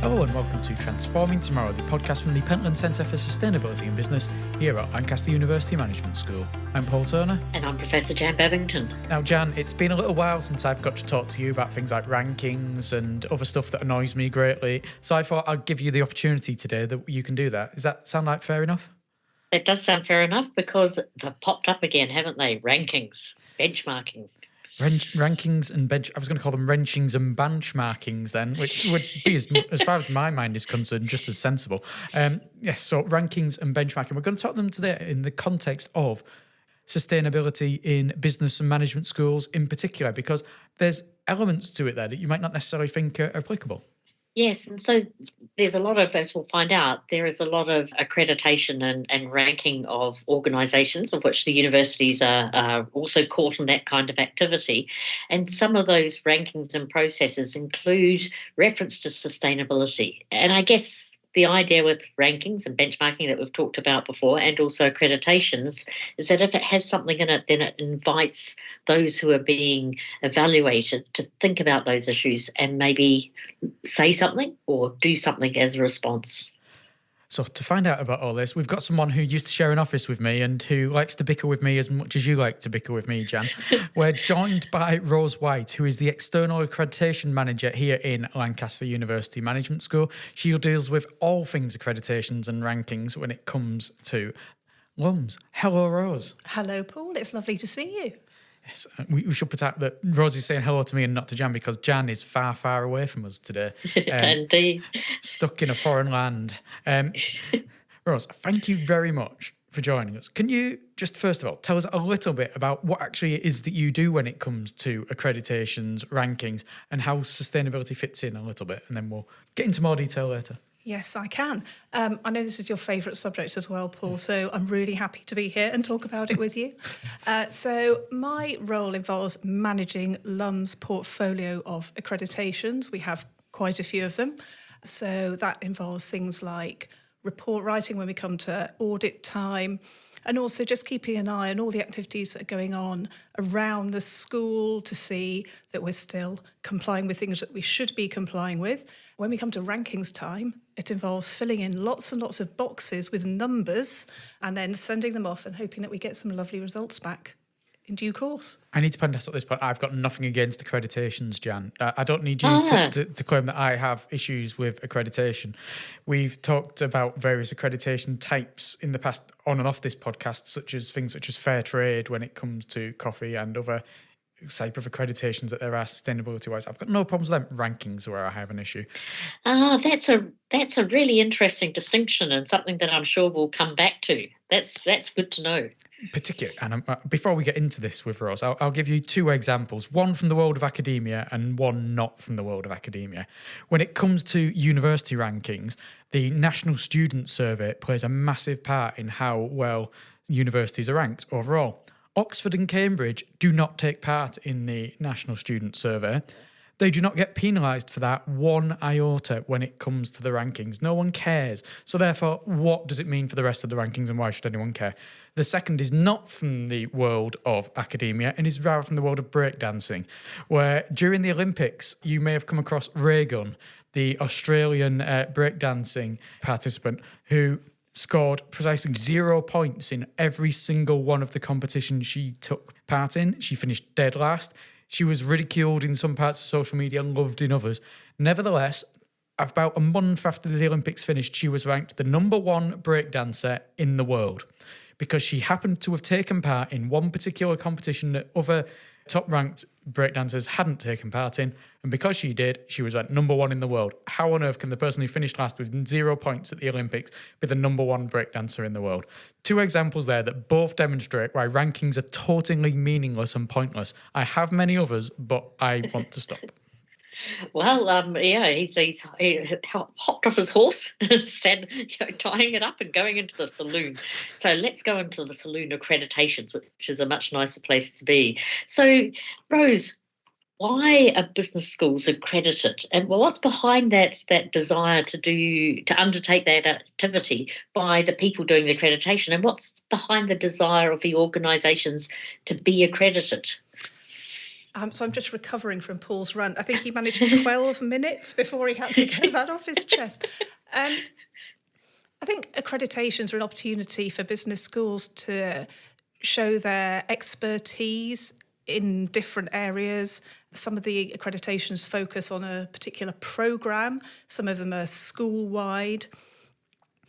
Hello and welcome to Transforming Tomorrow, the podcast from the Pentland Centre for Sustainability and Business here at Lancaster University Management School. I'm Paul Turner. And I'm Professor Jan Babington. Now, Jan, it's been a little while since I've got to talk to you about things like rankings and other stuff that annoys me greatly. So I thought I'd give you the opportunity today that you can do that. Does that sound like fair enough? It does sound fair enough because they've popped up again, haven't they? Rankings, benchmarking. Rankings and I was going to call them wrenchings and benchmarkings then, which would be, as far as my mind is concerned, just as sensible. Yes, so rankings and benchmarking. We're going to talk them today in the context of sustainability in business and management schools in particular, because there's elements to it there that you might not necessarily think are applicable. Yes, and so there's a lot of, as we'll find out, there is a lot of accreditation and ranking of organisations, of which the universities are also caught in that kind of activity. And some of those rankings and processes include reference to sustainability. And I guess the idea with rankings and benchmarking that we've talked about before, and also accreditations, is that if it has something in it, then it invites those who are being evaluated to think about those issues and maybe say something or do something as a response. So to find out about all this, we've got someone who used to share an office with me and who likes to bicker with me as much as you like to bicker with me, Jan. We're joined by Rose White, who is the External Accreditation Manager here in Lancaster University Management School. She deals with all things accreditations and rankings when it comes to LUMS. Hello, Rose. Hello, Paul. It's lovely to see you. Yes, we should put out that Rose is saying hello to me and not to Jan because Jan is far, far away from us today. Indeed. Stuck in a foreign land. Rose, thank you very much for joining us. Can you just first of all tell us a little bit about what actually it is that you do when it comes to accreditations, rankings, and how sustainability fits in a little bit, and then we'll get into more detail later. Yes, I can. I know this is your favourite subject as well, Paul, so I'm really happy to be here and talk about it with you. So my role involves managing LUM's portfolio of accreditations. We have quite a few of them. So that involves things like report writing when we come to audit time, and also just keeping an eye on all the activities that are going on around the school to see that we're still complying with things that we should be complying with. When we come to rankings time, it involves filling in lots and lots of boxes with numbers and then sending them off and hoping that we get some lovely results back in due course. I need to point out at this point, I've got nothing against accreditations, Jan. I don't need you to claim that I have issues with accreditation. We've talked about various accreditation types in the past on and off this podcast, things such as fair trade when it comes to coffee and other type of accreditations that there are sustainability-wise. I've got no problems with them. Rankings where I have an issue. That's a really interesting distinction and something that I'm sure we'll come back to. That's good to know. Particularly, and before we get into this with Rose, I'll give you two examples, one from the world of academia and one not from the world of academia. When it comes to university rankings, the National Student Survey plays a massive part in how well universities are ranked overall. Oxford and Cambridge do not take part in the National Student Survey. They do not get penalised for that one iota when it comes to the rankings. No one cares. So therefore, what does it mean for the rest of the rankings and why should anyone care? The second is not from the world of academia and is rather from the world of breakdancing, where during the Olympics, you may have come across Reagan, the Australian breakdancing participant who scored precisely 0 points in every single one of the competitions she took part in. She finished dead last. She was ridiculed in some parts of social media and loved in others. Nevertheless, about a month after the Olympics finished, she was ranked the number one breakdancer in the world because she happened to have taken part in one particular competition that other top-ranked breakdancers hadn't taken part in, and because she did, she was ranked number one in the world. How on earth can the person who finished last with 0 points at the Olympics be the number one breakdancer in the world? Two examples there that both demonstrate why rankings are totally meaningless and pointless. I have many others, but I want to stop. Well, he hopped off his horse and said, tying it up and going into the saloon. So let's go into the saloon accreditations, which is a much nicer place to be. So, Rose, why are business schools accredited, and what's behind that desire to undertake that activity by the people doing the accreditation, and what's behind the desire of the organisations to be accredited? So I'm just recovering from Paul's rant. I think he managed 12 minutes before he had to get that off his chest. I think accreditations are an opportunity for business schools to show their expertise in different areas. Some of the accreditations focus on a particular programme. Some of them are school-wide.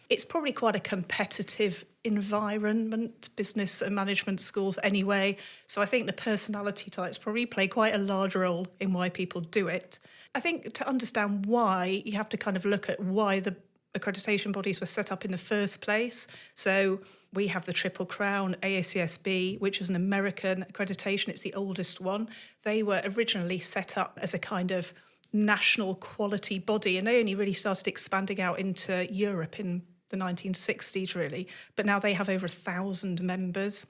It's probably quite a competitive environment, business and management schools anyway. So I think the personality types probably play quite a large role in why people do it. I think to understand why, you have to kind of look at why the accreditation bodies were set up in the first place. So we have the Triple Crown, AACSB, which is an American accreditation. It's the oldest one. They were originally set up as a kind of national quality body, and they only really started expanding out into Europe in the 1960s, really. But now they have over 1,000 members,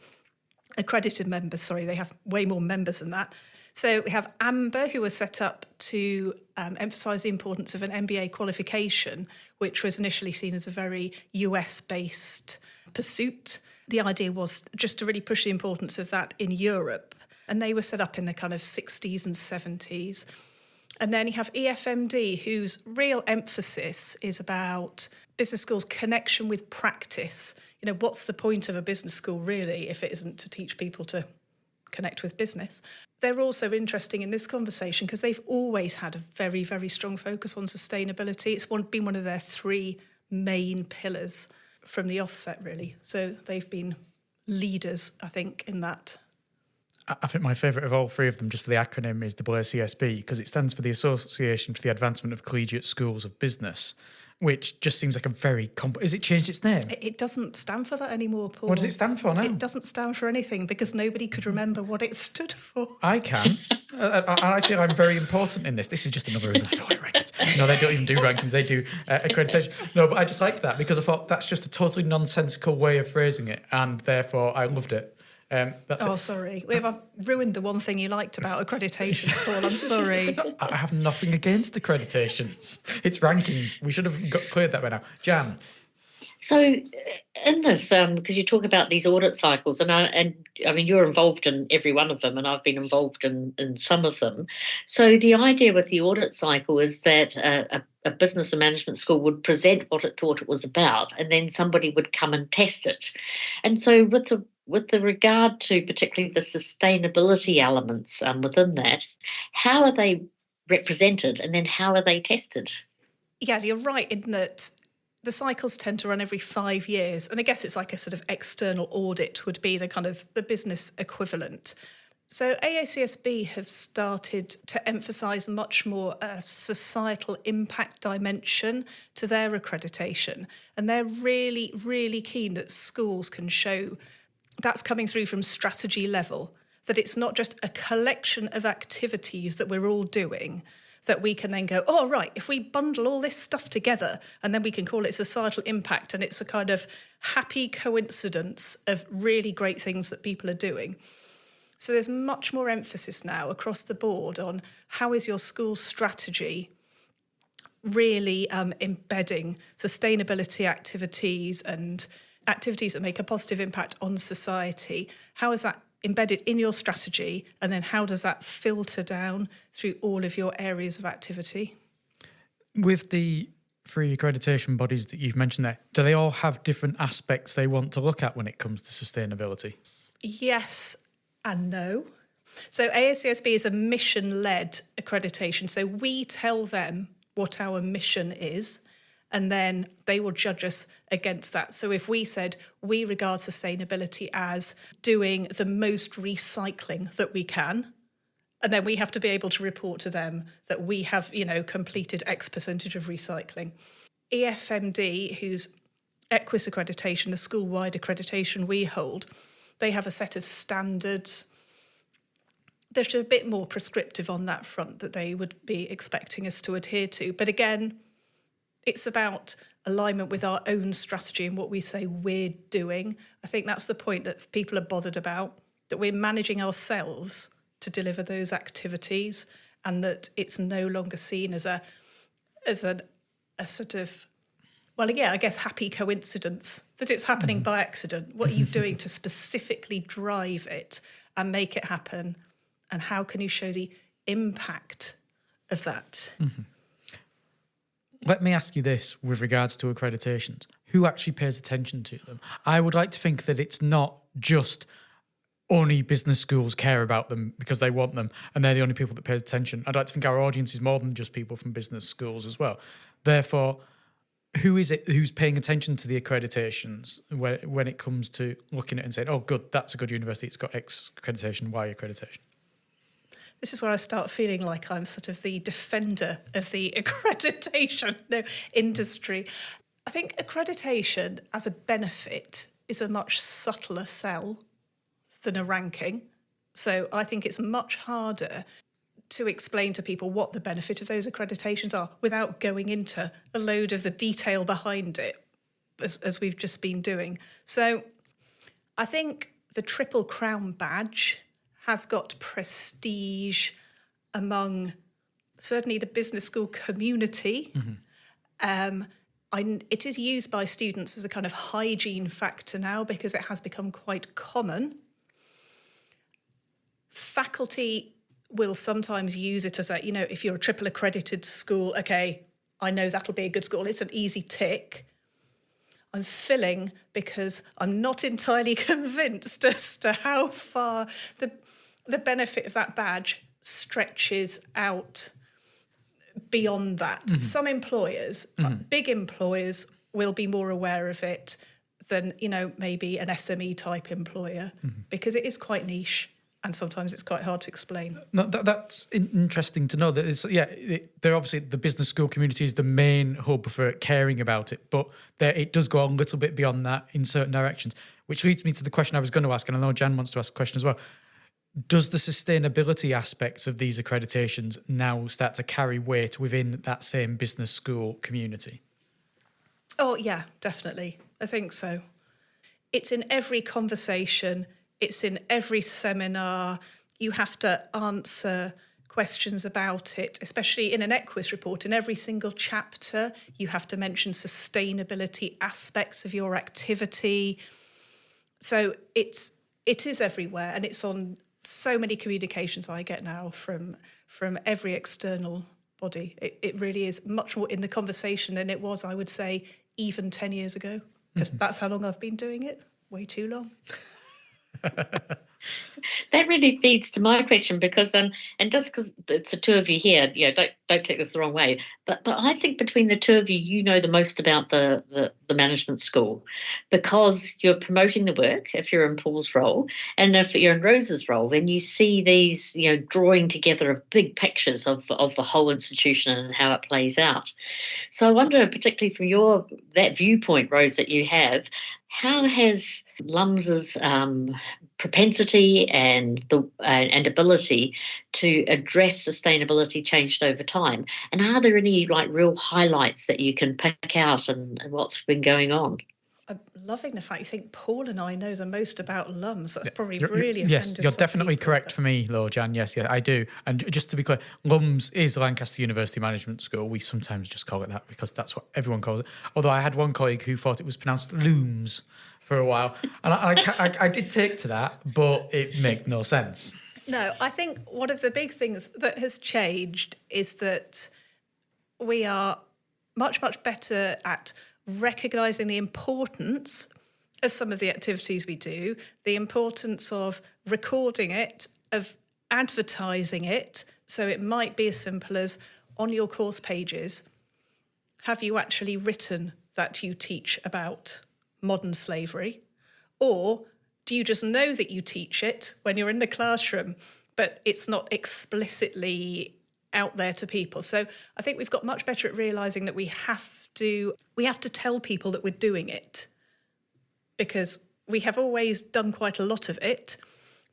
accredited members, sorry, they have way more members than that. So we have AMBER, who was set up to emphasise the importance of an MBA qualification, which was initially seen as a very US-based pursuit. The idea was just to really push the importance of that in Europe. And they were set up in the kind of 60s and 70s. And then you have EFMD, whose real emphasis is about business schools' connection with practice. You know, what's the point of a business school, really, if it isn't to teach people to connect with business? They're also interesting in this conversation because they've always had a very, very strong focus on sustainability. It's been one of their three main pillars from the offset, really. So they've been leaders, I think, in that. I think my favourite of all three of them, just for the acronym, is AACSB, because it stands for the Association for the Advancement of Collegiate Schools of Business, which just seems like a very... Has it changed its name? It doesn't stand for that anymore, Paul. What does it stand for now? It doesn't stand for anything because nobody could remember what it stood for. I can. I feel I'm very important in this. This is just another reason I don't like rankings. No, they don't even do rankings. They do accreditation. No, but I just liked that because I thought that's just a totally nonsensical way of phrasing it, and therefore I loved it. Sorry. I've ruined the one thing you liked about accreditations, Paul. I'm sorry. I have nothing against accreditations. It's rankings. We should have cleared that by now. Jan. So in this, because you talk about these audit cycles, and I mean, you're involved in every one of them, and I've been involved in some of them. So the idea with the audit cycle is that a business and management school would present what it thought it was about, and then somebody would come and test it. And so with the regard to particularly the sustainability elements within that, how are they represented, and then how are they tested? Yeah, you're right in that the cycles tend to run every 5 years. And I guess it's like a sort of external audit would be the kind of the business equivalent. So AACSB have started to emphasise much more a societal impact dimension to their accreditation. And they're really, really keen that schools can show that's coming through from strategy level, that it's not just a collection of activities that we're all doing, that we can then go, oh, right, if we bundle all this stuff together and then we can call it societal impact, and it's a kind of happy coincidence of really great things that people are doing. So there's much more emphasis now across the board on how is your school strategy really embedding sustainability activities and activities that make a positive impact on society. How is that embedded in your strategy, and then how does that filter down through all of your areas of activity? With the three accreditation bodies that you've mentioned there, do they all have different aspects they want to look at when it comes to sustainability? Yes and no. So AACSB is a mission-led accreditation. So we tell them what our mission is, and then they will judge us against that. So if we said we regard sustainability as doing the most recycling that we can, and then we have to be able to report to them that we have, completed X percentage of recycling. EFMD, whose EQUIS accreditation, the school-wide accreditation we hold, they have a set of standards. They're a bit more prescriptive on that front that they would be expecting us to adhere to. But again, it's about alignment with our own strategy and what we say we're doing. I think that's the point that people are bothered about, that we're managing ourselves to deliver those activities, and that it's no longer seen as a sort of, well, yeah, I guess happy coincidence that it's happening by accident. What are you doing to specifically drive it and make it happen? and how can you show the impact of that? Let me ask you this with regards to accreditations. Who actually pays attention to them? I would like to think that it's not just only business schools care about them because they want them and they're the only people that pay attention. I'd like to think our audience is more than just people from business schools as well. Therefore, who is it who's paying attention to the accreditations when it comes to looking at it and saying, oh, good, that's a good university, it's got X accreditation, Y accreditation? This is where I start feeling like I'm sort of the defender of the accreditation industry. I think accreditation as a benefit is a much subtler sell than a ranking. So I think it's much harder to explain to people what the benefit of those accreditations are without going into a load of the detail behind it, as we've just been doing. So I think the Triple Crown badge has got prestige among certainly the business school community. It is used by students as a kind of hygiene factor now because it has become quite common. Faculty will sometimes use it as a, if you're a triple accredited school, okay, I know that'll be a good school. It's an easy tick. I'm filling because I'm not entirely convinced as to how far the benefit of that badge stretches out beyond that. Some employers, big employers, will be more aware of it than, maybe an SME type employer because it is quite niche and sometimes it's quite hard to explain. No, that's interesting to know. That they're obviously the business school community is the main hub for caring about it, but it does go a little bit beyond that in certain directions, which leads me to the question I was going to ask, and I know Jan wants to ask a question as well. Does the sustainability aspects of these accreditations now start to carry weight within that same business school community? Oh, yeah, definitely. I think so. It's in every conversation. It's in every seminar. You have to answer questions about it, especially in an Equus report. In every single chapter, you have to mention sustainability aspects of your activity. So it is everywhere, and it's on so many communications I get now from every external body. It really is much more in the conversation than it was, I would say, even 10 years ago, because that's how long I've been doing it. Way too long. That really feeds to my question because, and just because it's the two of you here, don't take this the wrong way, but I think between the two of you, you know the most about the management school because you're promoting the work if you're in Paul's role, and if you're in Rose's role, then you see these, drawing together of big pictures of the whole institution and how it plays out. So I wonder, particularly from that viewpoint, Rose, that you have, how has LUMS's propensity and ability to address sustainability changed over time? And are there any real highlights that you can pick out and what's been going on? I'm loving the fact you think Paul and I know the most about LUMS. That's probably really offended Yes, you're some definitely people. correct for me, though, Jan. Yes, I do. And just to be clear, LUMS is Lancaster University Management School. We sometimes just call it that because that's what everyone calls it. Although I had one colleague who thought it was pronounced Looms for a while. And I did take to that, but it made no sense. No, I think one of the big things that has changed is that we are much, much better at recognising the importance of some of the activities we do, the importance of recording it, of advertising it. So it might be as simple as on your course pages, have you actually written that you teach about modern slavery? Or do you just know that you teach it when you're in the classroom, but it's not explicitly out there to people? So I think we've got much better at realising that we have to tell people that we're doing it, because we have always done quite a lot of it,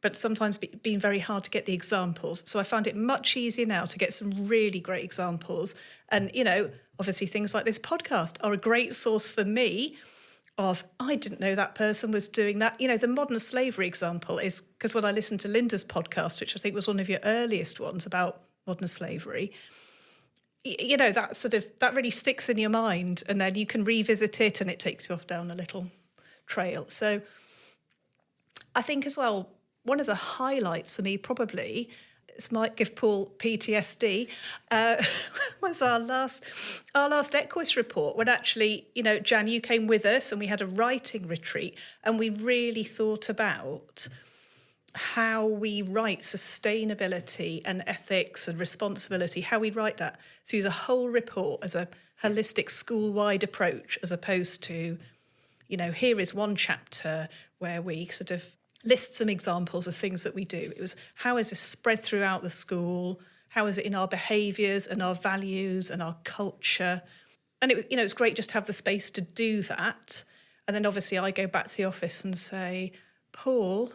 but sometimes been very hard to get the examples. So I find it much easier now to get some really great examples. And, obviously things like this podcast are a great source for me of, I didn't know that person was doing that. The modern slavery example is because when I listened to Linda's podcast, which I think was one of your earliest ones about modern slavery, that really sticks in your mind, and then you can revisit it and it takes you off down a little trail. So I think as well, one of the highlights for me probably, this might give Paul PTSD, was our last Equus report, when actually, Jan, you came with us and we had a writing retreat, and we really thought about how we write sustainability and ethics and responsibility, how we write that through the whole report as a holistic school-wide approach, as opposed to, here is one chapter where we sort of list some examples of things that we do. It was, how is this spread throughout the school? How is it in our behaviours and our values and our culture? And it's great just to have the space to do that. And then obviously I go back to the office and say, Paul,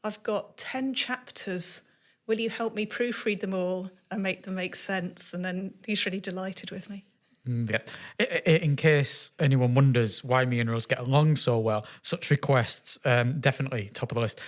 I've got 10 chapters. Will you help me proofread them all and make them make sense? And then he's really delighted with me. Yeah. In case anyone wonders why me and Rose get along so well, such requests, definitely top of the list.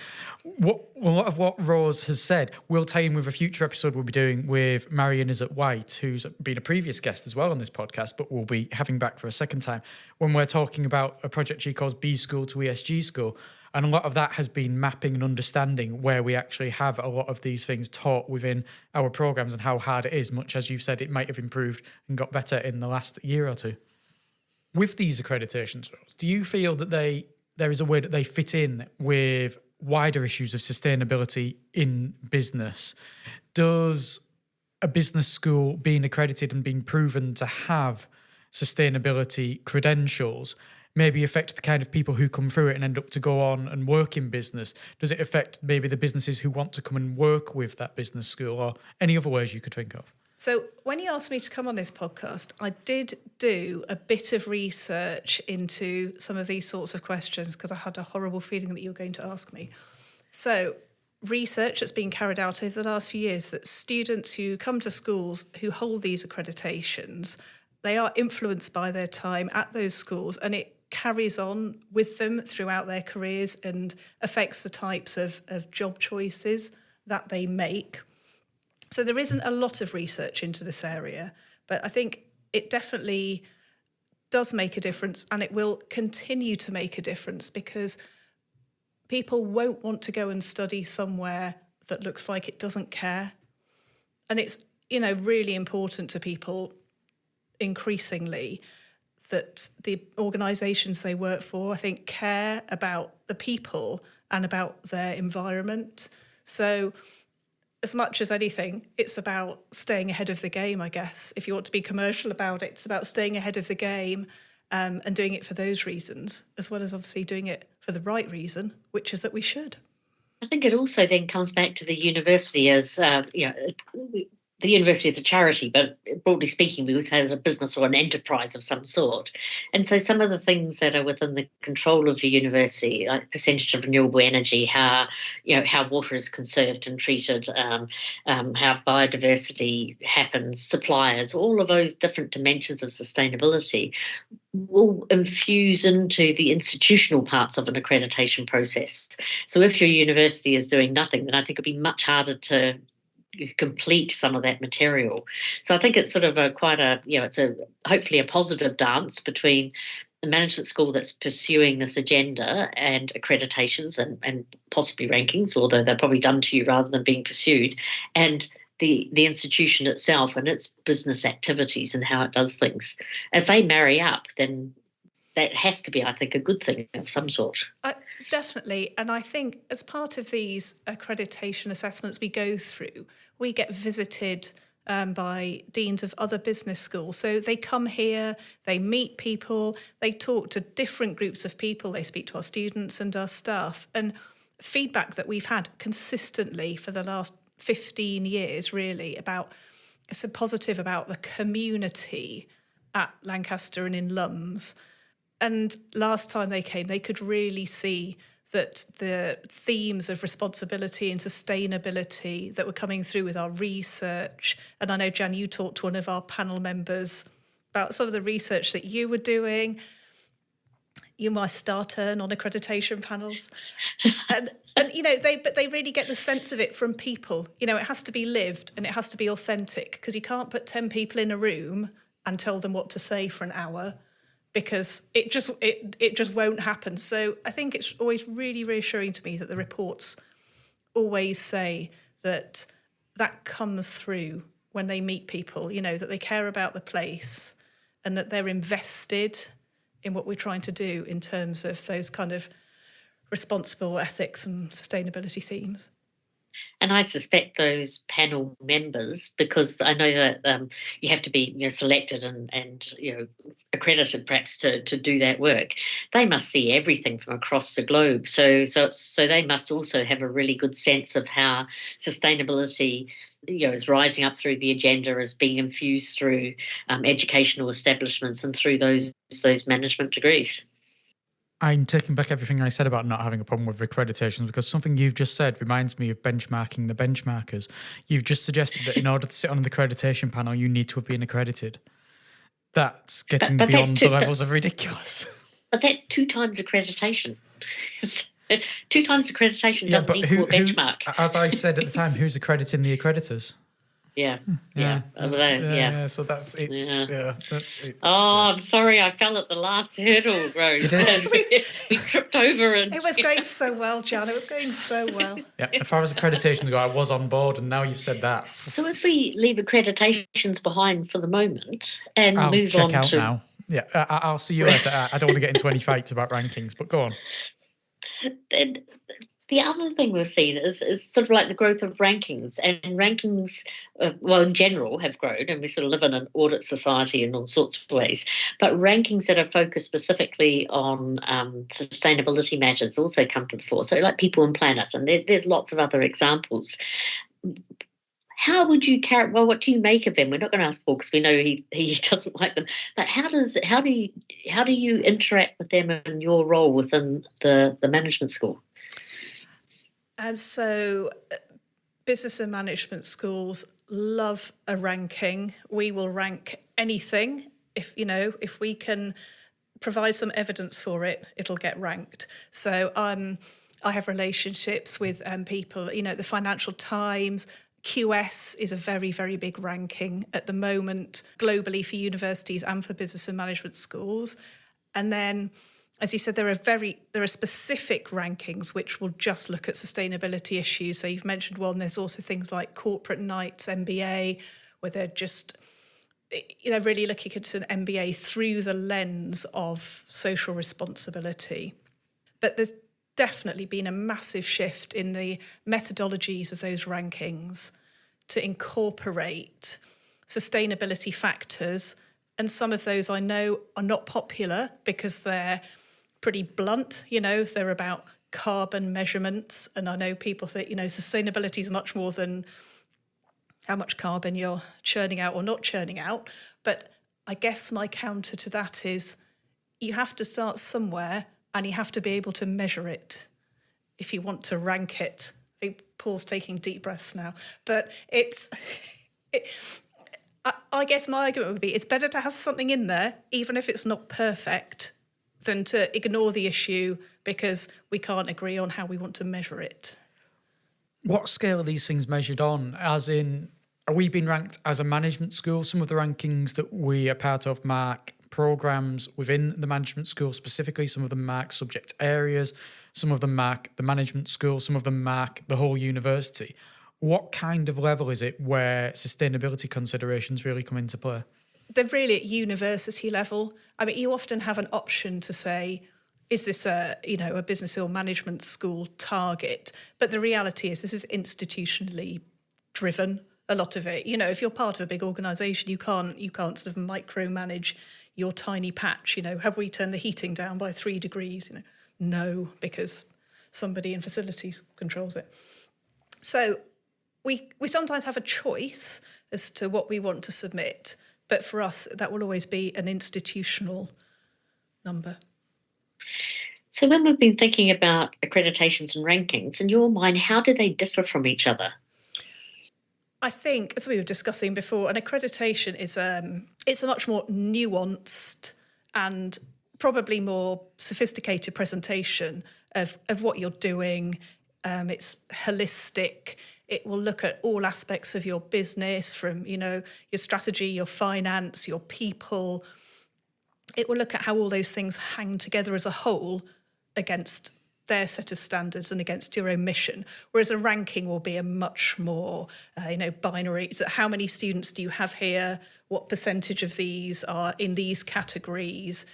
A lot of what Rose has said will tie in with a future episode we'll be doing with Marion Izzet-White, who's been a previous guest as well on this podcast, but we'll be having back for a second time, when we're talking about a project she calls B School to ESG School. And a lot of that has been mapping and understanding where we actually have a lot of these things taught within our programs and how hard it is, much as you've said it might have improved and got better in the last year or two. With these accreditations, Rose, do you feel that there is a way that they fit in with wider issues of sustainability in business? Does a business school being accredited and being proven to have sustainability credentials maybe affect the kind of people who come through it and end up to go on and work in business? Does it affect maybe the businesses who want to come and work with that business school, or any other ways you could think of? So when you asked me to come on this podcast, I did do a bit of research into some of these sorts of questions, because I had a horrible feeling that you were going to ask me. So research that's been carried out over the last few years, that students who come to schools who hold these accreditations, they are influenced by their time at those schools, and it carries on with them throughout their careers and affects the types of job choices that they make. So there isn't a lot of research into this area, but I think it definitely does make a difference, and it will continue to make a difference, because people won't want to go and study somewhere that looks like it doesn't care. And it's, really important to people increasingly that the organisations they work for, I think, care about the people and about their environment. So as much as anything, it's about staying ahead of the game, I guess. If you want to be commercial about it, it's about staying ahead of the game and doing it for those reasons, as well as obviously doing it for the right reason, which is that we should. I think it also then comes back to the university as, the university is a charity, but broadly speaking, we would say as a business or an enterprise of some sort. And so some of the things that are within the control of the university, like percentage of renewable energy, how water is conserved and treated, how biodiversity happens, suppliers, all of those different dimensions of sustainability will infuse into the institutional parts of an accreditation process. So if your university is doing nothing, then I think it'd be much harder to complete some of that material. So I think it's sort of it's hopefully a positive dance between the management school that's pursuing this agenda and accreditations and possibly rankings, although they're probably done to you rather than being pursued, and the institution itself and its business activities and how it does things. If they marry up, then that has to be, I think, a good thing of some sort. Definitely. And I think as part of these accreditation assessments we go through, we get visited by deans of other business schools. So they come here, they meet people, they talk to different groups of people, they speak to our students and our staff. And feedback that we've had consistently for the last 15 years, really, so positive about the community at Lancaster and in LUMS. And last time they came, they could really see that the themes of responsibility and sustainability that were coming through with our research, and I know, Jan, you talked to one of our panel members about some of the research that you were doing. You must star turn on accreditation panels. And they really get the sense of it from people. It has to be lived and it has to be authentic, because you can't put 10 people in a room and tell them what to say for an hour, because it just won't happen. So I think it's always really reassuring to me that the reports always say that comes through when they meet people, that they care about the place and that they're invested in what we're trying to do in terms of those kind of responsible ethics and sustainability themes. And I suspect those panel members, because I know that you have to be selected and accredited perhaps to do that work, they must see everything from across the globe. So they must also have a really good sense of how sustainability is rising up through the agenda, is being infused through educational establishments and through those management degrees. I'm taking back everything I said about not having a problem with accreditations, because something you've just said reminds me of benchmarking the benchmarkers. You've just suggested that in order to sit on the accreditation panel, you need to have been accredited. That's getting but beyond the levels of ridiculous. But that's 2 times accreditation. 2 times accreditation doesn't equal a benchmark. As I said at the time, who's accrediting the accreditors? Yeah. So that's it. Oh, I'm sorry, I fell at the last hurdle, Rose. You did? We tripped over and It was going so well, Jan. It was going so well. Yeah, as far as accreditations go, I was on board, and now you've said that. So if we leave accreditations behind for the moment and I'll move check on out to now. Yeah, I'll see you later. I don't want to get into any fights about rankings, but go on. The other thing we've seen is sort of like the growth of rankings, and rankings, in general, have grown, and we sort of live in an audit society in all sorts of ways. But rankings that are focused specifically on sustainability matters also come to the fore. So, like People and Planet, and there's lots of other examples. How would you what do you make of them? We're not going to ask Paul because we know he doesn't like them. But how do you interact with them in your role within the management school? So business and management schools love a ranking. We will rank anything. If we can provide some evidence for it, it'll get ranked. So I have relationships with people, the Financial Times. QS is a very, very big ranking at the moment globally for universities and for business and management schools. And then, as you said, there are specific rankings which will just look at sustainability issues. So you've mentioned one. There's also things like Corporate Knights MBA, where they're just really looking at an MBA through the lens of social responsibility. But there's definitely been a massive shift in the methodologies of those rankings to incorporate sustainability factors. And some of those I know are not popular because they're pretty blunt, they're about carbon measurements. And I know people think, sustainability is much more than how much carbon you're churning out or not churning out. But I guess my counter to that is you have to start somewhere and you have to be able to measure it if you want to rank it. I think Paul's taking deep breaths now. But I guess my argument would be it's better to have something in there, even if it's not perfect, than to ignore the issue because we can't agree on how we want to measure it. What scale are these things measured on? As in, are we being ranked as a management school? Some of the rankings that we are part of mark programs within the management school specifically. Some of them mark subject areas. Some of them mark the management school. Some of them mark the whole university. What kind of level is it where sustainability considerations really come into play? They're really at university level. I mean, you often have an option to say, is this a business or management school target? But the reality is this is institutionally driven, a lot of it. If you're part of a big organisation, you can't sort of micromanage your tiny patch. Have we turned the heating down by 3 degrees? No, because somebody in facilities controls it. So we sometimes have a choice as to what we want to submit, but for us, that will always be an institutional number. So when we've been thinking about accreditations and rankings, in your mind, how do they differ from each other? I think, as we were discussing before, an accreditation is it's a much more nuanced and probably more sophisticated presentation of what you're doing. It's holistic. It will look at all aspects of your business, from your strategy, your finance, your people. It will look at how all those things hang together as a whole against their set of standards and against your own mission, whereas a ranking will be a much more, binary. So how many students do you have here? What percentage of these are in these categories?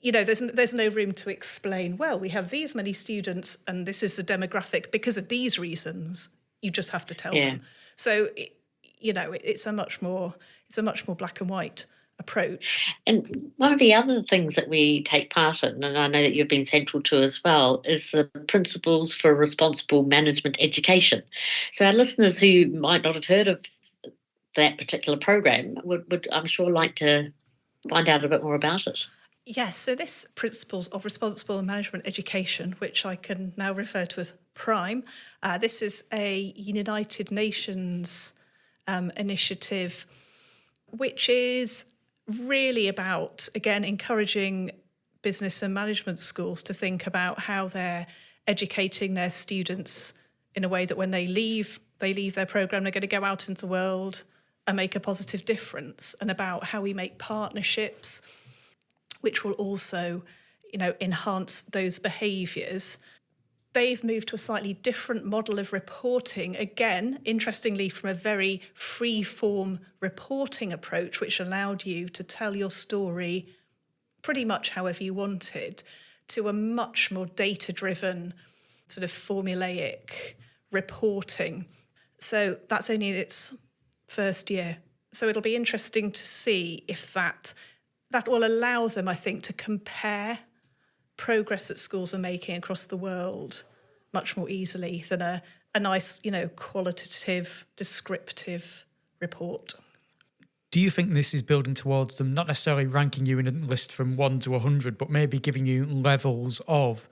There's no room to explain, well, we have these many students and this is the demographic because of these reasons. You just have to tell them. So, it's a much more black and white approach. And one of the other things that we take part in, and I know that you've been central to as well, is the Principles for Responsible Management Education. So our listeners who might not have heard of that particular program would I'm sure like to find out a bit more about it. Yes, so this Principles of Responsible Management Education, which I can now refer to as PRIME, this is a United Nations initiative, which is really about, again, encouraging business and management schools to think about how they're educating their students in a way that when they leave their programme, they're going to go out into the world and make a positive difference, and about how we make partnerships which will also, enhance those behaviours. They've moved to a slightly different model of reporting, again, interestingly, from a very free-form reporting approach, which allowed you to tell your story pretty much however you wanted, to a much more data-driven, sort of formulaic reporting. So that's only in its first year. So it'll be interesting to see if that will allow them, I think, to compare progress that schools are making across the world much more easily than a nice, qualitative, descriptive report. Do you think this is building towards them not necessarily ranking you in a list from 1 to 100, but maybe giving you levels of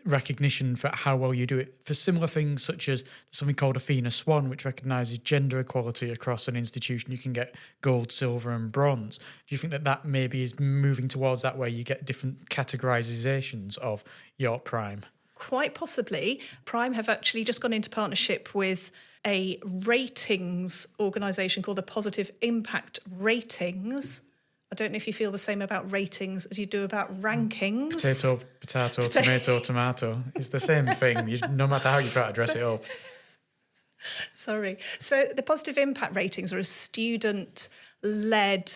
recognition for how well you do it for similar things such as something called Athena Swan, which recognises gender equality across an institution? You can get gold, silver and bronze. Do you think that maybe is moving towards that, where you get different categorisations of your PRIME? Quite possibly. PRIME have actually just gone into partnership with a ratings organisation called the Positive Impact Ratings. I don't know if you feel the same about ratings as you do about rankings. Potato, tomato. It's the same thing, no matter how you try to dress it up. Sorry. So the Positive Impact Ratings are a student-led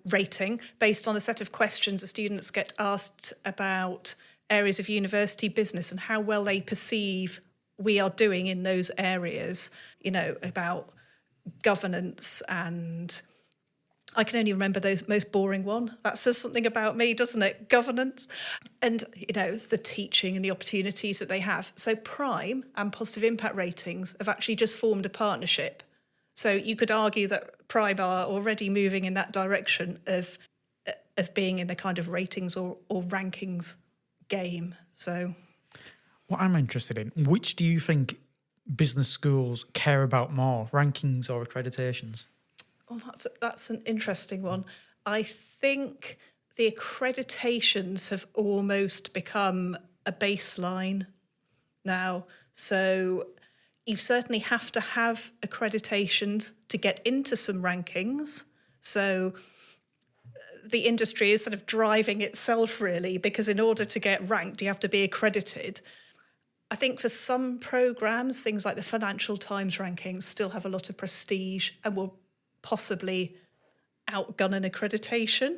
rating based on a set of questions the students get asked about areas of university business and how well they perceive we are doing in those areas, about governance, and I can only remember those most boring one. That says something about me, doesn't it? Governance. And, the teaching and the opportunities that they have. So PRIME and Positive Impact Ratings have actually just formed a partnership. So you could argue that PRIME are already moving in that direction of being in the kind of ratings or rankings game. So what I'm interested in, which do you think business schools care about more, rankings or accreditations? Well, that's an interesting one. I think the accreditations have almost become a baseline now. So you certainly have to have accreditations to get into some rankings. So the industry is sort of driving itself, really, because in order to get ranked, you have to be accredited. I think for some programmes, things like the Financial Times rankings still have a lot of prestige and will possibly outgun an accreditation.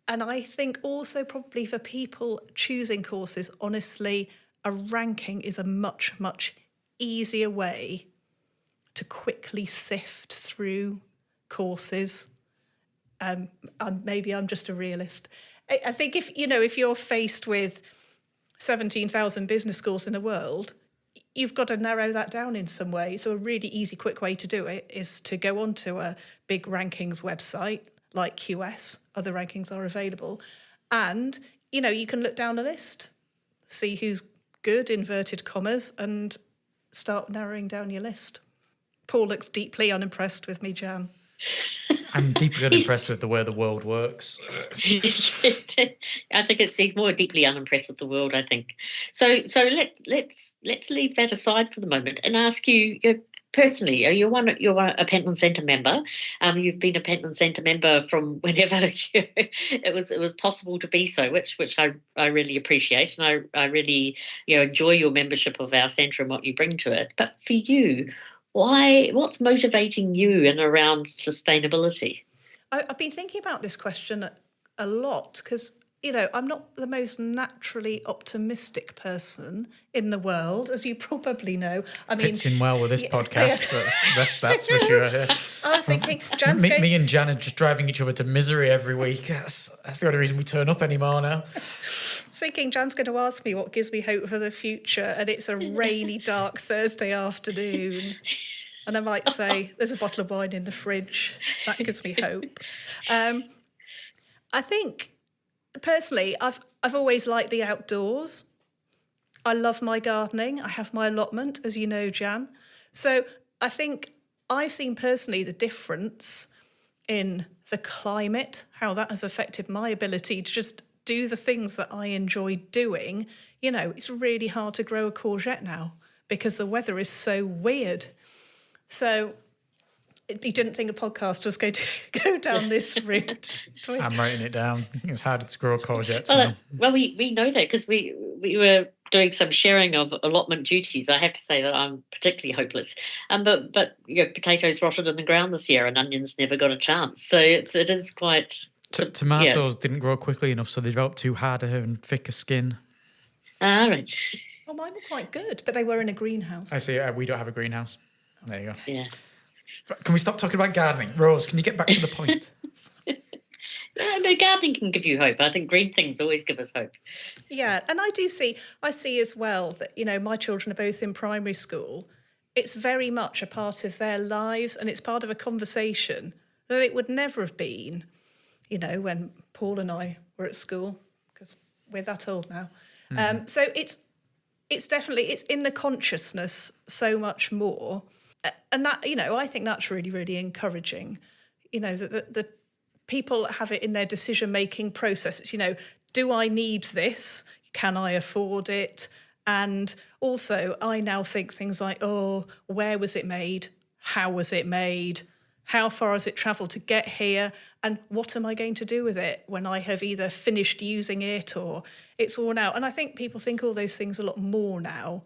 And I think also probably for people choosing courses, honestly, a ranking is a much, much easier way to quickly sift through courses. And maybe I'm just a realist. I think if you're faced with 17,000 business schools in the world, you've got to narrow that down in some way. So a really easy, quick way to do it is to go onto a big rankings website like QS. Other rankings are available. And, you can look down a list, see who's good, inverted commas, and start narrowing down your list. Paul looks deeply unimpressed with me, Jan. I'm deeply unimpressed with the way the world works. I think he's more deeply unimpressed with the world, I think. So let's leave that aside for the moment and ask you, personally, you're a Pentland Centre member. You've been a Pentland Centre member from whenever it was possible to be so, which I really appreciate, and I really enjoy your membership of our centre and what you bring to it. But for you, what's motivating you in around sustainability? I've been thinking about this question a lot because, I'm not the most naturally optimistic person in the world, as you probably know. I mean, Fits in well with this podcast. That's for sure. Yeah. I was thinking, Jan's Me and Jan are just driving each other to misery every week. That's the only reason we turn up anymore now. thinking Jan's going to ask me what gives me hope for the future, and it's a rainy, dark Thursday afternoon. And I might say, there's a bottle of wine in the fridge. That gives me hope. I think, personally, I've always liked the outdoors. I love my gardening. I have my allotment, as you know, Jan. So I think I've seen personally the difference in the climate, how that has affected my ability to just do the things that I enjoy doing. It's really hard to grow a courgette now because the weather is so weird. So you didn't think a podcast was going to go down this route? I'm writing it down. It's harder to grow courgettes now. Well, we know that because we were doing some sharing of allotment duties. I have to say that I'm particularly hopeless. But potatoes rotted in the ground this year, and onions never got a chance. So it is quite. Tomatoes didn't grow quickly enough, so they developed too harder and thicker skin. Right. Well, mine were quite good, but they were in a greenhouse. I see. We don't have a greenhouse. There you go. Yeah. Can we stop talking about gardening? Rose, can you get back to the point? No, gardening can give you hope. I think green things always give us hope. Yeah, and I see as well that, my children are both in primary school. It's very much a part of their lives, and it's part of a conversation that it would never have been, when Paul and I were at school, because we're that old now. So it's definitely, it's in the consciousness so much more. And that, I think that's really, really encouraging, that the people have it in their decision-making processes. Do I need this? Can I afford it? And also, I now think things like, where was it made? How was it made? How far has it travelled to get here? And what am I going to do with it when I have either finished using it or it's worn out? And I think people think all those things a lot more now.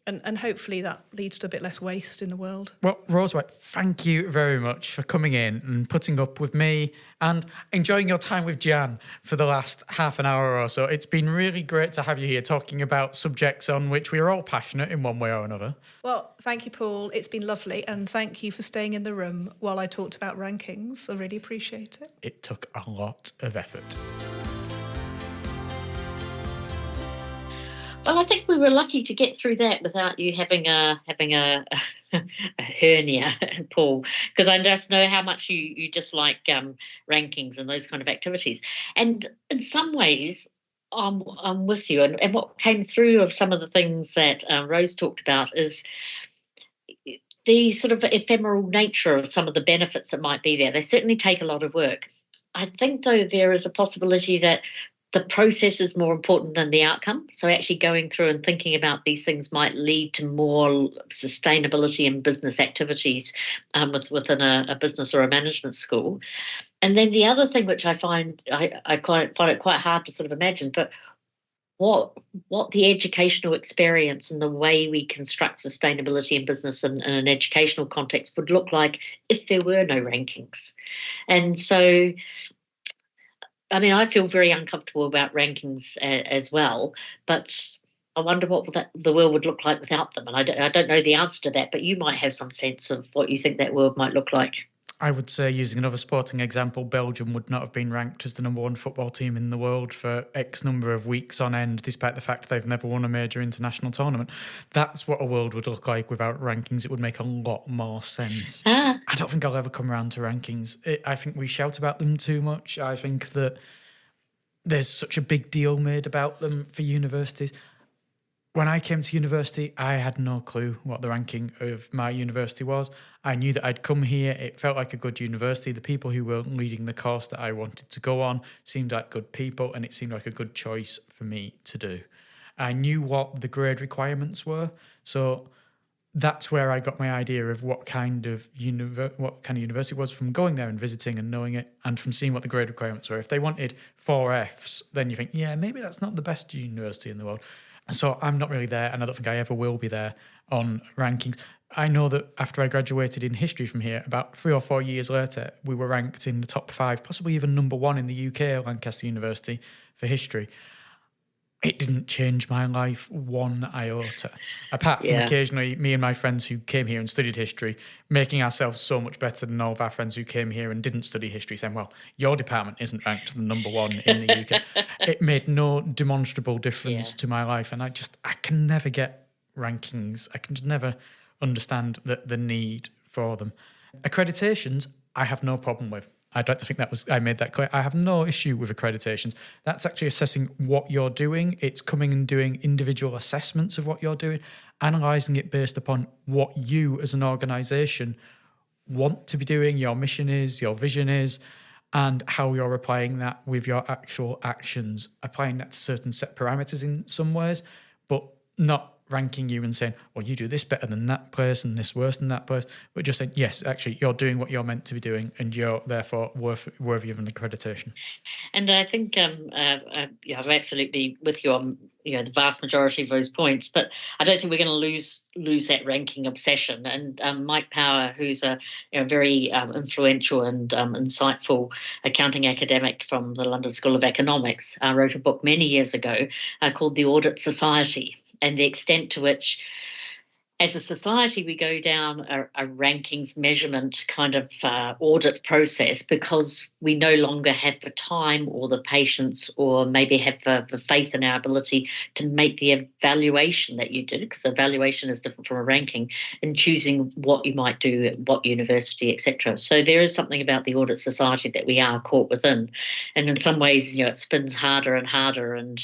And hopefully that leads to a bit less waste in the world. Well, Rosewhite, thank you very much for coming in and putting up with me and enjoying your time with Jan for the last half an hour or so. It's been really great to have you here talking about subjects on which we are all passionate in one way or another. Well, thank you, Paul. It's been lovely. And thank you for staying in the room while I talked about rankings. I really appreciate it. It took a lot of effort. Well, I think we were lucky to get through that without you having a hernia, Paul, because I just know how much you dislike rankings and those kind of activities. And in some ways, I'm with you. And what came through of some of the things that Rose talked about is the sort of ephemeral nature of some of the benefits that might be there. They certainly take a lot of work. I think, though, there is a possibility that the process is more important than the outcome. So actually going through and thinking about these things might lead to more sustainability in business activities within a business or a management school. And then the other thing which I find it quite hard to sort of imagine, but what the educational experience and the way we construct sustainability in business in an educational context would look like if there were no rankings. And so I mean, I feel very uncomfortable about rankings as well, but I wonder what the world would look like without them. And I don't know the answer to that, but you might have some sense of what you think that world might look like. I would say, using another sporting example, Belgium would not have been ranked as the number one football team in the world for X number of weeks on end, despite the fact they've never won a major international tournament. That's what a world would look like without rankings. It would make a lot more sense. I don't think I'll ever come around to rankings. I think we shout about them too much. I think that there's such a big deal made about them for universities. When I came to university, I had no clue what the ranking of my university was. I knew that I'd come here. It felt like a good university. The people who were leading the course that I wanted to go on seemed like good people, and it seemed like a good choice for me to do. I knew what the grade requirements were. So that's where I got my idea of what kind of university it was, from going there and visiting and knowing it, and from seeing what the grade requirements were. If they wanted 4 Fs, then you think, yeah, maybe that's not the best university in the world. So I'm not really there, and I don't think I ever will be there on rankings. I know that after I graduated in history from here, about 3 or 4 years later, we were ranked in the top 5, possibly even number 1 in the UK at Lancaster University for history. It didn't change my life one iota. Apart from occasionally me and my friends who came here and studied history, making ourselves so much better than all of our friends who came here and didn't study history, saying, well, your department isn't ranked the number 1 in the UK. It made no demonstrable difference to my life. And I can never get rankings. I can just never understand the need for them. Accreditations, I have no problem with. I'd like to think I made that clear. I have no issue with accreditations. That's actually assessing what you're doing. It's coming and doing individual assessments of what you're doing, analysing it based upon what you as an organisation want to be doing, your mission is, your vision is, and how you're applying that with your actual actions, applying that to certain set parameters in some ways, but not ranking you and saying, well, you do this better than that place and this worse than that place, but just saying, yes, actually, you're doing what you're meant to be doing, and you're therefore worthy of an accreditation. And I think I'm absolutely with you on the vast majority of those points, but I don't think we're going to lose that ranking obsession. And Mike Power, who's a very influential and insightful accounting academic from the London School of Economics, wrote a book many years ago called The Audit Society. And the extent to which, as a society, we go down a rankings measurement kind of audit process because we no longer have the time or the patience or maybe have the faith in our ability to make the evaluation that you did, because evaluation is different from a ranking, in choosing what you might do at what university, etc. So there is something about the audit society that we are caught within. And in some ways, it spins harder and harder. And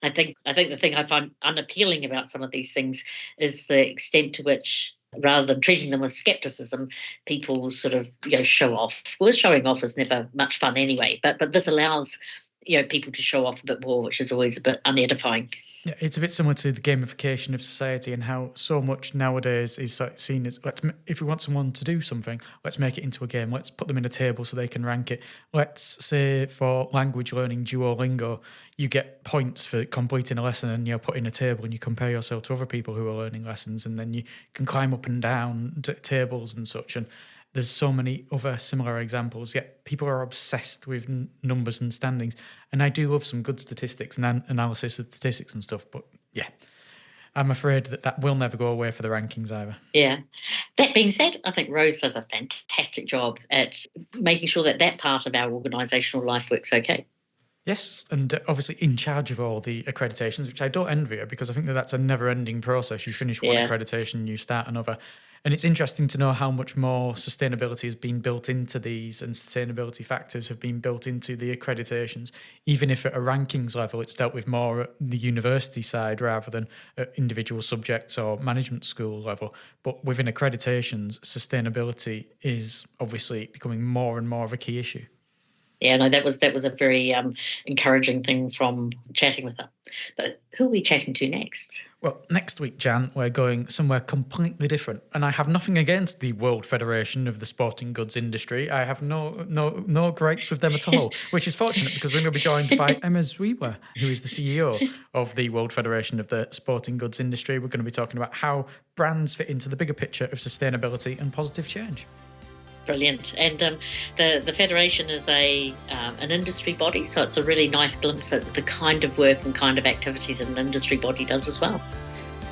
I think the thing I find unappealing about some of these things is the extent to which, rather than treating them with skepticism, people sort of show off. Well, showing off is never much fun anyway, but this allows people to show off a bit more, which is always a bit unedifying. Yeah, it's a bit similar to the gamification of society and how so much nowadays is seen as, if we want someone to do something, let's make it into a game. Let's put them in a table so they can rank it. Let's say for language learning, Duolingo, you get points for completing a lesson, and you're put in a table and you compare yourself to other people who are learning lessons, and then you can climb up and down tables and such. And there's so many other similar examples, yet people are obsessed with numbers and standings. And I do love some good statistics and analysis of statistics and stuff, but yeah, I'm afraid that will never go away for the rankings either. Yeah. That being said, I think Rose does a fantastic job at making sure that part of our organisational life works okay. Yes, and obviously in charge of all the accreditations, which I don't envy her, because I think that's a never-ending process. You finish one accreditation, you start another. And it's interesting to know how much more sustainability has been built into these, and sustainability factors have been built into the accreditations, even if at a rankings level it's dealt with more at the university side rather than at individual subjects or management school level. But within accreditations, sustainability is obviously becoming more and more of a key issue. Yeah, no, that was a very encouraging thing from chatting with her. But who are we chatting to next? Well, next week, Jan, we're going somewhere completely different. And I have nothing against the World Federation of the Sporting Goods Industry. I have no gripes with them at all, which is fortunate because we're going to be joined by Emma Zwiwa, who is the CEO of the World Federation of the Sporting Goods Industry. We're going to be talking about how brands fit into the bigger picture of sustainability and positive change. Brilliant. And the Federation is an industry body, so it's a really nice glimpse at the kind of work and kind of activities an industry body does as well.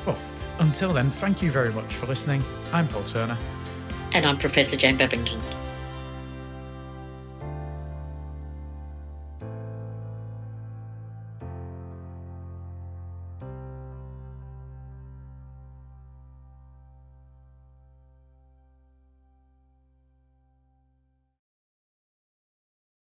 Well, until then, thank you very much for listening. I'm Paul Turner. And I'm Professor Jane Babington.